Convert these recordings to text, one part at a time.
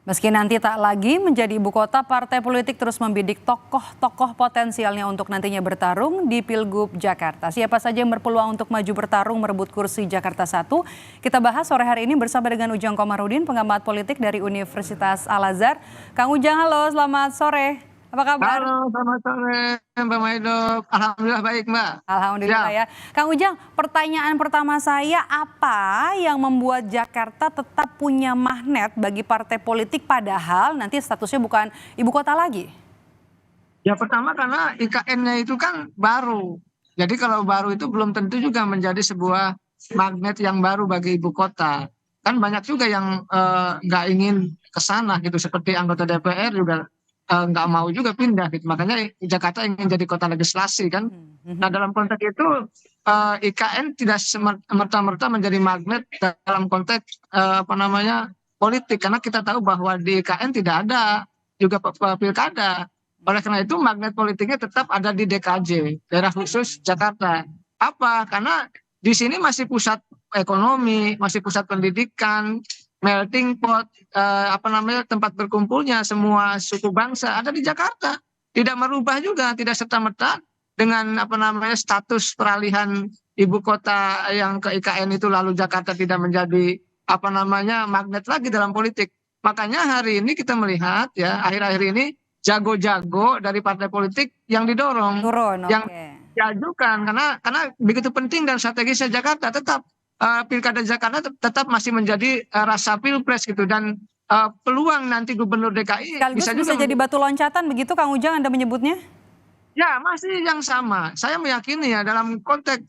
Meski nanti tak lagi menjadi ibu kota, partai politik terus membidik tokoh-tokoh potensialnya untuk nantinya bertarung di Pilgub Jakarta. Siapa saja yang berpeluang untuk maju bertarung merebut kursi Jakarta 1? Kita bahas sore hari ini bersama dengan Ujang Komarudin, pengamat politik dari Universitas Al-Azhar. Kang Ujang, halo, selamat sore. Apa kabar? Halo, selamat sore, Mbak Maido. Alhamdulillah baik, Mbak. Alhamdulillah Ya, ya. Kang Ujang, pertanyaan pertama saya, apa yang membuat Jakarta tetap punya magnet bagi partai politik padahal nanti statusnya bukan ibu kota lagi? ya pertama karena IKN-nya itu kan baru. Jadi kalau baru itu belum tentu juga menjadi sebuah magnet yang baru bagi ibu kota. Kan banyak juga yang nggak ingin ke sana gitu, seperti anggota DPR juga nggak mau juga pindah gitu. Makanya Jakarta ingin jadi kota legislasi kan. Nah dalam konteks itu IKN tidak merta-merta menjadi magnet dalam konteks apa namanya politik, karena kita tahu bahwa di IKN tidak ada juga pilkada. Oleh karena itu magnet politiknya tetap ada di DKJ, daerah khusus Jakarta. Apa? Karena di sini masih pusat ekonomi, masih pusat pendidikan, melting pot, apa namanya tempat berkumpulnya semua suku bangsa ada di Jakarta. Tidak merubah juga, tidak serta-merta dengan apa namanya status peralihan ibu kota yang ke IKN itu lalu Jakarta tidak menjadi apa namanya magnet lagi dalam politik. Makanya hari ini kita melihat ya akhir-akhir ini jago-jago dari partai politik yang didorong, Turun, yang oke. diajukan karena begitu penting dan strategisnya Jakarta tetap pilkada Jakarta tetap masih menjadi rasa pilpres gitu, dan peluang nanti gubernur DKI Sekaligus bisa bisa juga jadi batu loncatan begitu Kang Ujang Anda menyebutnya? ya masih yang sama. Saya meyakini ya dalam konteks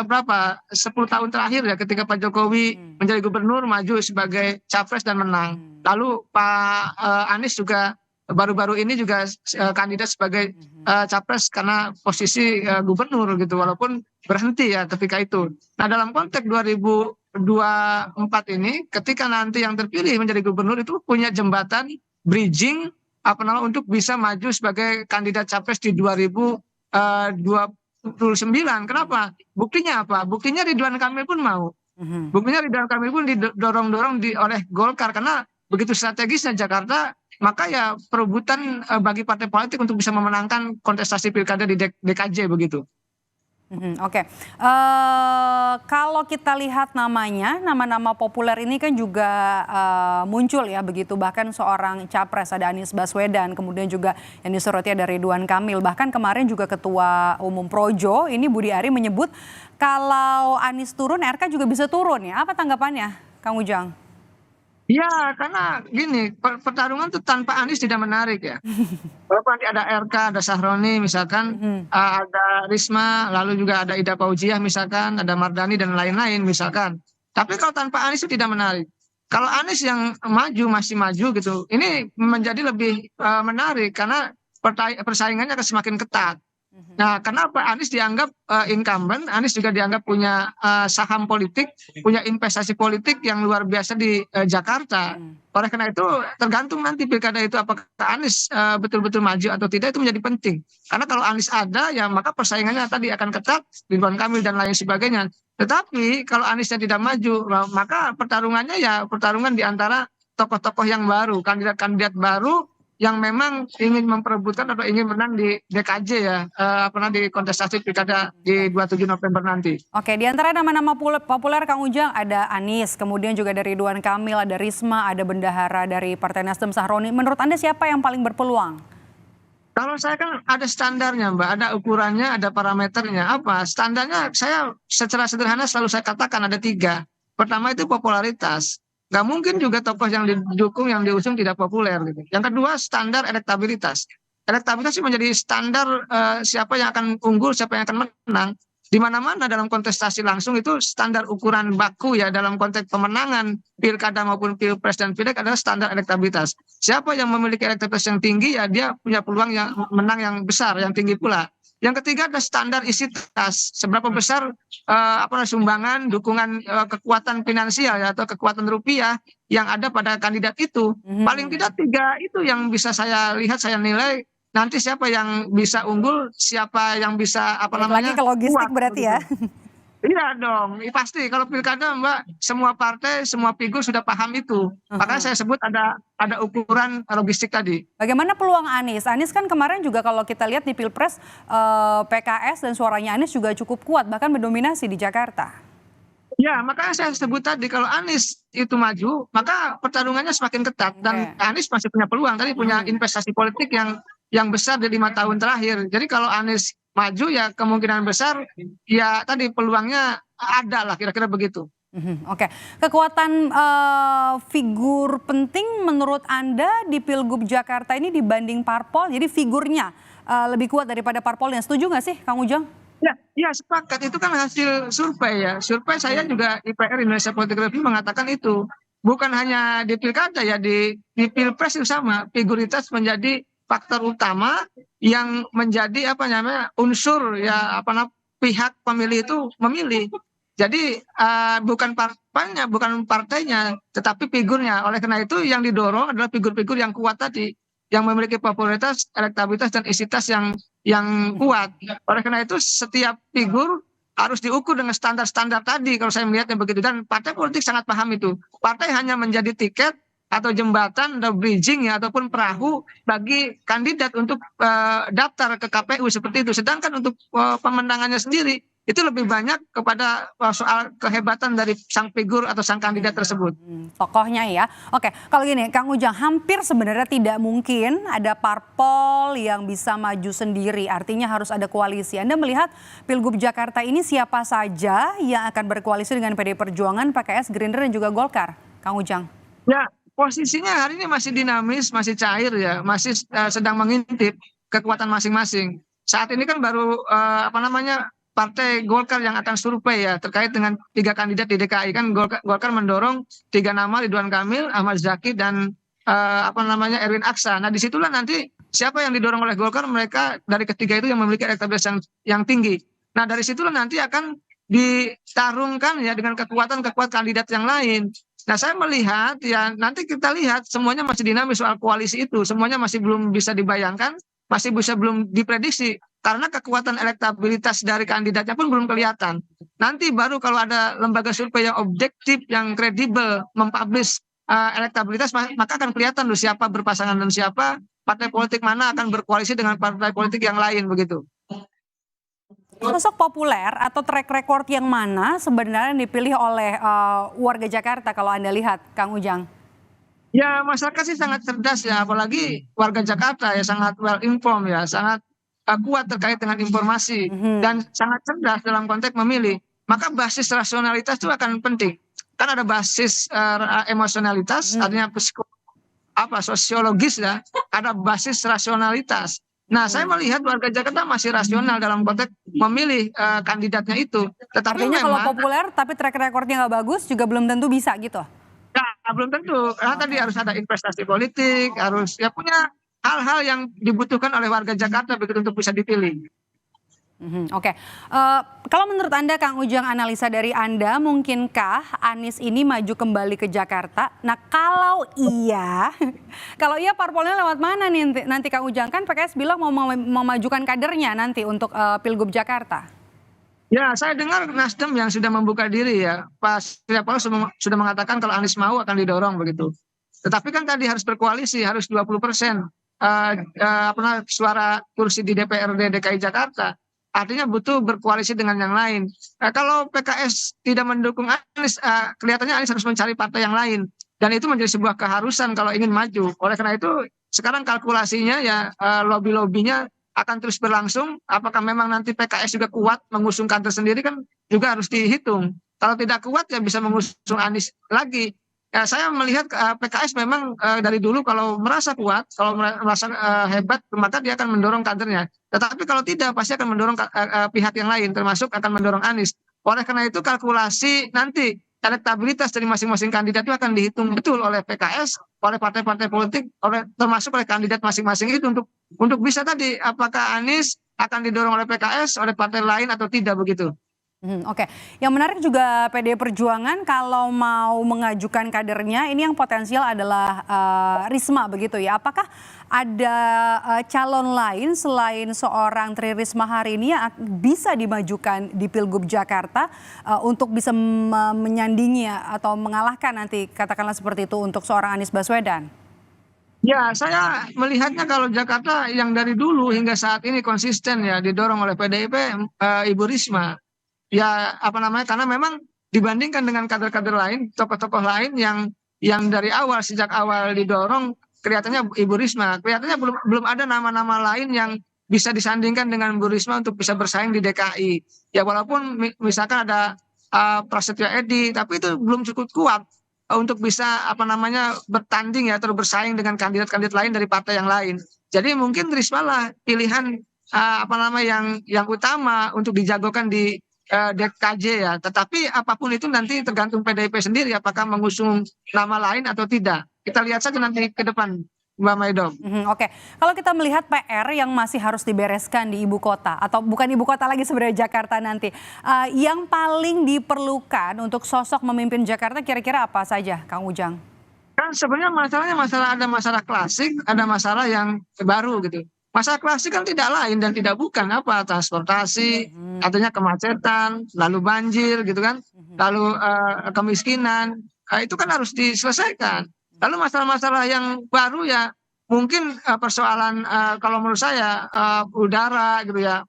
berapa 10 tahun terakhir ya ketika Pak Jokowi menjadi gubernur maju sebagai capres dan menang. Lalu Pak Anies juga baru-baru ini juga kandidat sebagai capres karena posisi gubernur gitu, walaupun berhenti ya ketika itu. Nah dalam konteks 2024 ini ketika nanti yang terpilih menjadi gubernur itu punya jembatan bridging apa namanya untuk bisa maju sebagai kandidat capres di 2029. Kenapa? Buktinya apa? Buktinya Ridwan Kamil pun mau. Mhm. Buktinya Ridwan Kamil pun didorong-dorong oleh Golkar karena begitu strategisnya Jakarta, maka ya perebutan bagi partai politik untuk bisa memenangkan kontestasi pilkada di DKJ begitu. Oke. Kalau kita lihat namanya, nama-nama populer ini kan juga muncul ya begitu. Bahkan seorang capres ada Anies Baswedan, kemudian juga yang disoroti ada Ridwan Kamil. Bahkan kemarin juga Ketua Umum Projo ini Budi Ari menyebut kalau Anies turun, RK juga bisa turun ya. Apa tanggapannya, Kang Ujang? Ya, karena gini, pertarungan itu tanpa Anies tidak menarik ya. Walaupun nanti ada RK, ada Sahroni misalkan, Mhm. ada Risma, lalu juga ada Ida Fauziah misalkan, ada Mardani dan lain-lain misalkan. Tapi kalau tanpa Anies itu tidak menarik. Kalau Anies yang maju masih maju gitu, ini menjadi lebih menarik karena persaingannya akan semakin ketat. Nah, kenapa Anies dianggap incumbent? Anies juga dianggap punya saham politik, punya investasi politik yang luar biasa di Jakarta. Oleh karena itu, tergantung nanti pilkada itu apakah Anies betul-betul maju atau tidak itu menjadi penting. Karena kalau Anies ada, ya maka persaingannya tadi akan ketat, Ridwan Kamil dan lain sebagainya. Tetapi kalau Aniesnya tidak maju, maka pertarungannya ya pertarungan di antara tokoh-tokoh yang baru, kandidat-kandidat baru yang memang ingin memperebutkan atau ingin menang di DKJ ya, pernah di kontestasi pilkada di 27 November nanti. Oke, di antara nama-nama populer Kang Ujang ada Anies, kemudian juga dari Ridwan Kamil, ada Risma, ada bendahara dari Partai Nasdem Sahroni. Menurut Anda siapa yang paling berpeluang? Kalau saya kan ada standarnya Mbak, ada ukurannya, ada parameternya. Apa? Standarnya saya secara sederhana selalu saya katakan ada tiga. Pertama itu popularitas. Nggak mungkin juga tokoh yang didukung, yang diusung tidak populer gitu. Yang kedua standar elektabilitas. Elektabilitas itu menjadi standar siapa yang akan unggul, siapa yang akan menang. Di mana-mana dalam kontestasi langsung itu standar ukuran baku ya dalam konteks pemenangan pilkada maupun pilpres dan pileg adalah standar elektabilitas. Siapa yang memiliki elektabilitas yang tinggi ya dia punya peluang yang menang yang besar, yang tinggi pula. Yang ketiga ada standar isi kas, seberapa besar sumbangan, dukungan kekuatan finansial ya, atau kekuatan rupiah yang ada pada kandidat itu. Paling Mhm. tidak tiga itu yang bisa saya lihat, saya nilai nanti siapa yang bisa unggul, siapa yang bisa apa Balik lagi namanya ke logistik kuat berarti ya. begitu. Iya dong, pasti kalau pilkada Mbak, semua partai, semua figur sudah paham itu. Makanya Heeh. saya sebut ada ukuran logistik tadi. Bagaimana peluang Anies? Anies kan kemarin juga kalau kita lihat di Pilpres PKS dan suaranya Anies juga cukup kuat bahkan mendominasi di Jakarta. Ya, makanya saya sebut tadi kalau Anies itu maju, maka pertarungannya semakin ketat dan Oke. Anies masih punya peluang tadi punya Mhm. investasi politik yang besar di 5 tahun terakhir. Jadi kalau Anies maju ya kemungkinan besar ya tadi peluangnya ada lah kira-kira begitu. Mhm, oke. Kekuatan figur penting menurut Anda di Pilgub Jakarta ini dibanding parpol, jadi figurnya lebih kuat daripada parpolnya. Setuju nggak sih, Kang Ujang? Ya, ya sepakat itu kan hasil survei ya. Survei saya Mhm. juga IPR Indonesia Political Review mengatakan itu. Bukan hanya di pilkada ya di pilpres itu sama. Figuritas menjadi faktor utama yang menjadi apa namanya unsur ya apa namanya pihak pemilih itu memilih. Jadi bukan partainya, bukan partainya, tetapi figurnya. Oleh karena itu yang didorong adalah figur-figur yang kuat tadi, yang memiliki popularitas, elektabilitas dan isitas yang kuat. Oleh karena itu setiap figur harus diukur dengan standar-standar tadi kalau saya melihatnya begitu dan partai politik sangat paham itu. Partai hanya menjadi tiket atau jembatan atau bridging ya ataupun perahu bagi kandidat untuk daftar ke KPU seperti itu. Sedangkan untuk pemenangannya sendiri itu lebih banyak kepada soal kehebatan dari sang figur atau sang kandidat tersebut. Tokohnya ya. Oke, kalau gini, Kang Ujang, hampir sebenarnya tidak mungkin ada parpol yang bisa maju sendiri. Artinya harus ada koalisi. Anda melihat Pilgub Jakarta ini siapa saja yang akan berkoalisi dengan PDI Perjuangan, PKS, Gerindra dan juga Golkar, Kang Ujang? Ya, posisinya hari ini masih dinamis, masih cair ya, masih sedang mengintip kekuatan masing-masing. Saat ini kan baru apa namanya Partai Golkar yang akan survei ya terkait dengan 3 kandidat di DKI kan Golkar mendorong 3 nama Ridwan Kamil, Ahmad Zaki dan apa namanya Erwin Aksa. Nah disitulah nanti siapa yang didorong oleh Golkar mereka dari ketiga itu yang memiliki elektabilitas yang tinggi. Nah dari situlah nanti akan ditarungkan ya dengan kekuatan-kekuatan kandidat yang lain. Nah, saya melihat ya nanti kita lihat semuanya masih dinamis soal koalisi itu, semuanya masih belum bisa dibayangkan, masih bisa belum diprediksi karena kekuatan elektabilitas dari kandidatnya pun belum kelihatan. Nanti baru kalau ada lembaga survei yang objektif, yang kredibel, mempublish elektabilitas, maka akan kelihatan loh siapa berpasangan dan siapa partai politik mana akan berkoalisi dengan partai politik yang lain begitu. Sosok populer atau track record yang mana sebenarnya dipilih oleh warga Jakarta kalau Anda lihat, Kang Ujang? Ya, masyarakat sih sangat cerdas ya, apalagi warga Jakarta ya sangat well informed ya, sangat kuat terkait dengan informasi dan Mhm. sangat cerdas dalam konteks memilih. Maka basis rasionalitas itu akan penting. Kan ada basis emosionalitas, Mhm. artinya apa sosiologis ya, ada basis rasionalitas. Nah, saya Mhm. melihat warga Jakarta masih rasional dalam konteks memilih kandidatnya itu. Tetapi Artinya kalau memang populer tapi track recordnya nggak bagus juga belum tentu bisa gitu? nah, belum tentu, karena tadi Oke. harus ada investasi politik, harus ya punya hal-hal yang dibutuhkan oleh warga Jakarta begitu untuk bisa dipilih. Mhm, oke. Kalau menurut Anda, Kang Ujang, analisa dari Anda, mungkinkah Anies ini maju kembali ke Jakarta? Nah, kalau iya, kalau iya parpolnya lewat mana nih nanti Kang Ujang? Kan PKS bilang mau memajukan kadernya nanti untuk Pilgub Jakarta. Ya, saya dengar Nasdem yang sudah membuka diri ya, Pak Surya Paloh sudah mengatakan kalau Anies mau akan didorong begitu. Tetapi kan tadi harus berkoalisi, harus 20% suara kursi di DPRD DKI Jakarta. Artinya butuh berkoalisi dengan yang lain. Kalau PKS tidak mendukung Anies, kelihatannya Anies harus mencari partai yang lain. Dan itu menjadi sebuah keharusan kalau ingin maju. Oleh karena itu, sekarang kalkulasinya ya lobby-lobbynya akan terus berlangsung. Apakah memang nanti PKS juga kuat mengusung kader sendiri kan juga harus dihitung. Kalau tidak kuat ya bisa mengusung Anies lagi. Ya, saya melihat PKS memang dari dulu kalau merasa kuat, kalau merasa hebat, maka dia akan mendorong kadernya. Tetapi kalau tidak, pasti akan mendorong pihak yang lain, termasuk akan mendorong Anies. Oleh karena itu kalkulasi nanti elektabilitas dari masing-masing kandidat itu akan dihitung betul oleh PKS, oleh partai-partai politik, termasuk oleh kandidat masing-masing itu untuk bisa tadi apakah Anies akan didorong oleh PKS, oleh partai lain atau tidak begitu. Oke. Yang menarik juga PDI Perjuangan kalau mau mengajukan kadernya ini yang potensial adalah Risma begitu ya. Apakah ada calon lain selain seorang Tri Risma hari ini yang bisa dimajukan di Pilgub Jakarta untuk bisa menyandingi atau mengalahkan nanti katakanlah seperti itu untuk seorang Anies Baswedan? Ya, saya melihatnya kalau Jakarta yang dari dulu hingga saat ini konsisten ya didorong oleh PDIP, Ibu Risma. Ya, apa namanya, karena memang dibandingkan dengan kader-kader lain, tokoh-tokoh lain yang dari awal, sejak awal didorong, kelihatannya Ibu Risma. Kelihatannya belum belum ada nama-nama lain yang bisa disandingkan dengan Bu Risma untuk bisa bersaing di DKI. Ya, walaupun misalkan ada Prasetyo Edy, tapi itu belum cukup kuat untuk bisa apa namanya bertanding ya atau bersaing dengan kandidat-kandidat lain dari partai yang lain. Jadi mungkin Risma lah pilihan apa nama yang utama untuk dijagokan di DKJ ya. Tetapi apapun itu nanti tergantung PDIP sendiri apakah mengusung nama lain atau tidak. Kita lihat saja nanti ke depan, Mbak Maido. Oke, kalau kita melihat PR yang masih harus dibereskan di ibu kota atau bukan ibu kota lagi sebenarnya Jakarta nanti, yang paling diperlukan untuk sosok memimpin Jakarta kira-kira apa saja, Kang Ujang? Kan sebenarnya masalahnya ada masalah klasik, ada masalah yang baru gitu. Masalah klasik kan tidak lain dan tidak bukan apa transportasi, artinya kemacetan, lalu banjir gitu kan, lalu kemiskinan, itu kan harus diselesaikan. Lalu masalah-masalah yang baru ya mungkin persoalan kalau menurut saya udara gitu ya,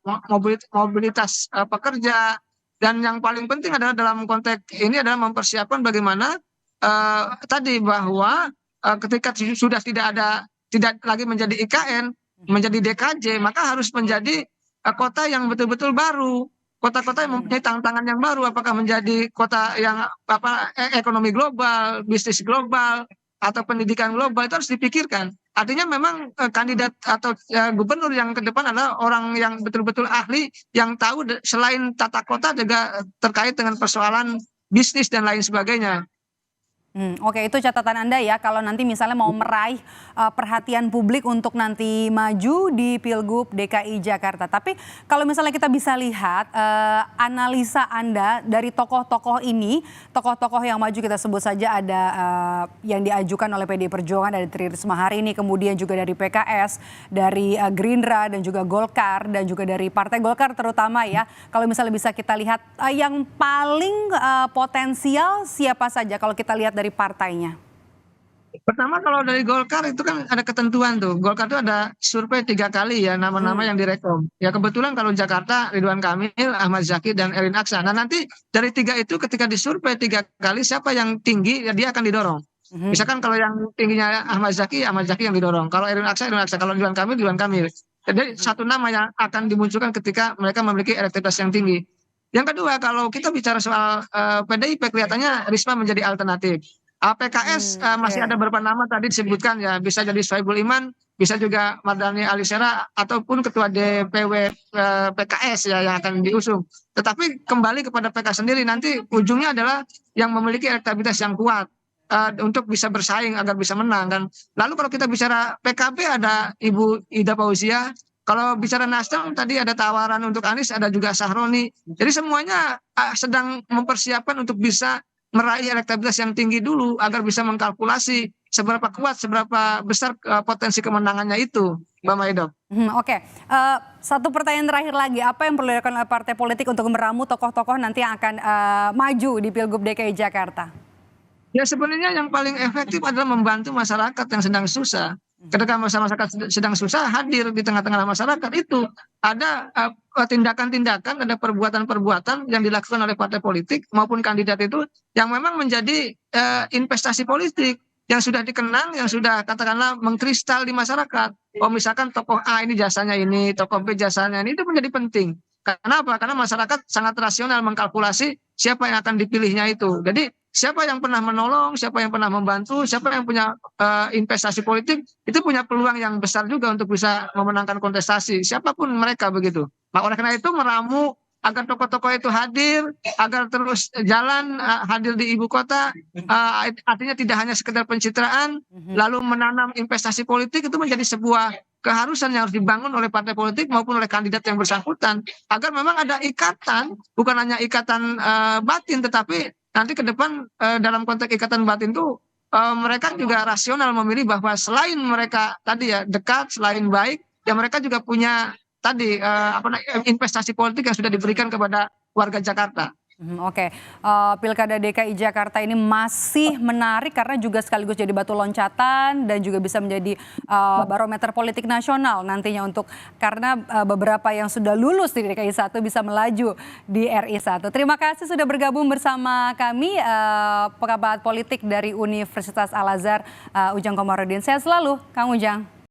mobilitas pekerja, dan yang paling penting adalah dalam konteks ini adalah mempersiapkan bagaimana tadi bahwa ketika sudah tidak lagi menjadi IKN, menjadi DKJ, maka harus menjadi kota yang betul-betul baru. Kota-kota yang mempunyai tantangan yang baru, apakah menjadi kota yang ekonomi global, bisnis global, atau pendidikan global, itu harus dipikirkan. Artinya memang kandidat atau gubernur yang ke depan adalah orang yang betul-betul ahli, yang tahu selain tata kota juga terkait dengan persoalan bisnis dan lain sebagainya. Oke, itu catatan Anda ya kalau nanti misalnya mau meraih perhatian publik untuk nanti maju di Pilgub DKI Jakarta. Tapi kalau misalnya kita bisa lihat analisa Anda dari tokoh-tokoh ini, tokoh-tokoh yang maju kita sebut saja ada yang diajukan oleh PDI Perjuangan dari Tri Risma hari ini, kemudian juga dari PKS, dari Gerindra dan juga Golkar dan juga dari Partai Golkar terutama ya. Kalau misalnya bisa kita lihat yang paling potensial siapa saja kalau kita lihat dari partainya? Pertama kalau dari Golkar itu kan ada ketentuan tuh. Golkar itu ada survei 3 kali ya nama-nama yang direkom. Ya kebetulan kalau Jakarta Ridwan Kamil, Ahmad Zaki, dan Erin Aksa. Nah nanti dari 3 itu ketika disurvei 3 kali siapa yang tinggi ya dia akan didorong. Misalkan kalau yang tingginya Ahmad Zaki yang didorong. Kalau Erin Aksa. Kalau Ridwan Kamil. Jadi satu nama yang akan dimunculkan ketika mereka memiliki elektabilitas yang tinggi. Yang kedua, kalau kita bicara soal PDIP, kelihatannya Risma menjadi alternatif. PKS masih ada beberapa nama tadi disebutkan ya, bisa jadi Soebul Iman, bisa juga Mardhani Alisera, ataupun ketua DPW PKS ya yang akan diusung. Tetapi kembali kepada PKS sendiri, nanti ujungnya adalah yang memiliki elektabilitas yang kuat untuk bisa bersaing agar bisa menang kan. Lalu kalau kita bicara PKB ada Ibu Ida Fauzia. Kalau bicara Nasdem tadi ada tawaran untuk Anies, ada juga Sahroni. Jadi semuanya sedang mempersiapkan untuk bisa meraih elektabilitas yang tinggi dulu agar bisa mengkalkulasi seberapa kuat, seberapa besar potensi kemenangannya itu, Mbak Maido. Oke, satu pertanyaan terakhir lagi, apa yang perlu dilakukan oleh partai politik untuk meramu tokoh-tokoh nanti yang akan maju di Pilgub DKI Jakarta? Ya sebenarnya yang paling efektif adalah membantu masyarakat yang sedang susah. Ketika masyarakat sedang susah, hadir di tengah-tengah masyarakat itu ada tindakan-tindakan, ada perbuatan-perbuatan yang dilakukan oleh partai politik maupun kandidat itu yang memang menjadi investasi politik yang sudah dikenal, yang sudah katakanlah mengkristal di masyarakat. Oh misalkan tokoh A ini jasanya ini, tokoh B jasanya ini, itu menjadi penting. Kenapa? Karena masyarakat sangat rasional mengkalkulasi siapa yang akan dipilihnya itu. Jadi siapa yang pernah menolong, siapa yang pernah membantu, siapa yang punya investasi politik, itu punya peluang yang besar juga untuk bisa memenangkan kontestasi. Siapapun mereka begitu. Nah, oleh karena itu meramu agar tokoh-tokoh itu hadir, agar terus jalan hadir di ibu kota, artinya tidak hanya sekedar pencitraan, lalu menanam investasi politik itu menjadi sebuah keharusan yang harus dibangun oleh partai politik maupun oleh kandidat yang bersangkutan agar memang ada ikatan, bukan hanya ikatan batin, tetapi nanti ke depan dalam konteks ikatan batin itu mereka juga rasional memilih bahwa selain mereka tadi ya dekat, selain baik, ya mereka juga punya tadi investasi politik yang sudah diberikan kepada warga Jakarta. Oke, Pilkada DKI Jakarta ini masih menarik karena juga sekaligus jadi batu loncatan dan juga bisa menjadi barometer politik nasional nantinya untuk karena beberapa yang sudah lulus di DKI 1 bisa melaju di RI 1. Terima kasih sudah bergabung bersama kami pengamat politik dari Universitas Al Azhar Ujang Komarudin. Sehat selalu, Kang Ujang.